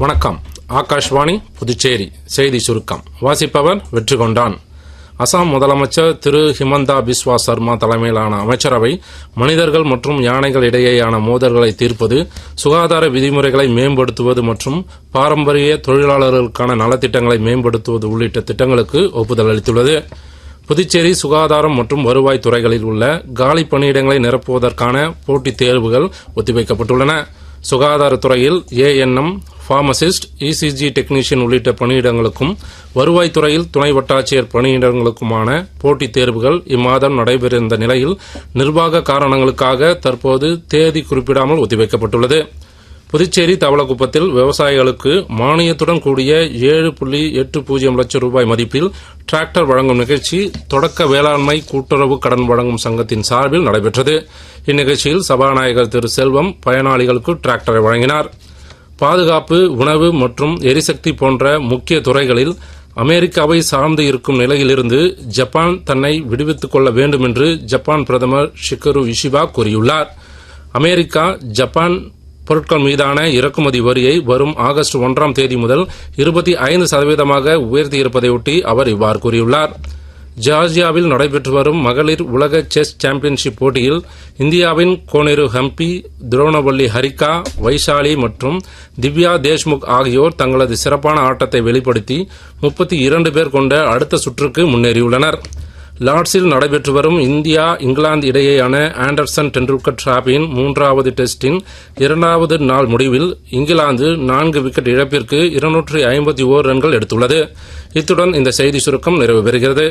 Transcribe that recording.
வணக்கம். ஆகாஷ்வாணி புதுச்சேரி செய்தி சுருக்கம் வாசிப்பவர் வெற்றிகொண்டான். அசாம் முதலமைச்சர் திரு ஹிமந்தா பிஸ்வா சர்மா தலைமையிலான அமைச்சரவை மனிதர்கள் மற்றும் யானைகள் இடையேயான மோதல்களை தீர்ப்பது, சுகாதார விதிமுறைகளை மேம்படுத்துவது மற்றும் பாரம்பரிய தொழிலாளர்களுக்கான நலத்திட்டங்களை மேம்படுத்துவது உள்ளிட்ட திட்டங்களுக்கு ஒப்புதல் அளித்துள்ளது. புதுச்சேரி சுகாதாரம் மற்றும் வருவாய் துறைகளில் உள்ள காலி பணியிடங்களை நிரப்புவதற்கான போட்டித் தேர்வுகள் ஒத்திவைக்கப்பட்டுள்ளன. சுகாதாரத்துறையில் ஏஎன்எம், பார்மசிஸ்ட், இசிஜி டெக்னீஷியன் உள்ளிட்ட பணியிடங்களுக்கும், வருவாய்த்துறையில் துணை வட்டாட்சியர் பணியிடங்களுக்குமான போட்டித் தேர்வுகள் இம்மாதம் நடைபெறிருந்த நிலையில் நிர்வாக காரணங்களுக்காக தற்போது தேதி குறிப்பிடாமல் ஒத்திவைக்கப்பட்டுள்ளது. புதுச்சேரி தவளக்குப்பத்தில் விவசாயிகளுக்கு மானியத்துடன் கூடிய 7.80 லட்சம் ரூபாய் மதிப்பில் டிராக்டர் வழங்கும் நிகழ்ச்சி தொடக்க வேளாண்மை கூட்டுறவு கடன் வழங்கும் சங்கத்தின் சார்பில் நடைபெற்றது. இந்நிகழ்ச்சியில் சபாநாயகர் திரு செல்வம் பயனாளிகளுக்கு டிராக்டரை வழங்கினார். பாதுகாப்பு, உணவு மற்றும் எரிசக்தி போன்ற முக்கிய துறைகளில் அமெரிக்காவை சார்ந்து இருக்கும் நிலையிலிருந்து ஜப்பான் தன்னை விடுவித்துக் கொள்ள வேண்டும் என்று ஜப்பான் பிரதமர் ஷிகரு இஷிபா கூறியுள்ளார். அமெரிக்கா ஜப்பான் பொருட்கள் மீதான இறக்குமதி வரியை வரும் ஆகஸ்ட் 1ஆம் தேதி முதல் 25% உயர்த்தியிருப்பதையொட்டி அவர் இவ்வாறு கூறியுள்ளார். ஜார்ஜியாவில் நடைபெற்று வரும் மகளிர் உலக செஸ் சாம்பியன்ஷிப் போட்டியில் இந்தியாவின் கோனேரு ஹம்பி, துரோணவல்லி ஹரிகா, வைஷாலி மற்றும் திவ்யா தேஷ்முக் ஆகியோர் தங்களது சிறப்பான ஆட்டத்தை வெளிப்படுத்தி 32 பேர் கொண்ட அடுத்த சுற்றுக்கு முன்னேறியுள்ளனர். லார்ட்ஸில் நடைபெற்று வரும் இந்தியா இங்கிலாந்து இடையேயான ஆண்டர்சன் டெண்டுல்கர் டிராபியின் 3வது டெஸ்டின் 2வது நாள் முடிவில் இங்கிலாந்து 4 விக்கெட் இழப்பிற்கு 251 ரன்கள் எடுத்துள்ளது. இத்துடன் இந்த செய்தி சுருக்கம் நிறைவு பெறுகிறது.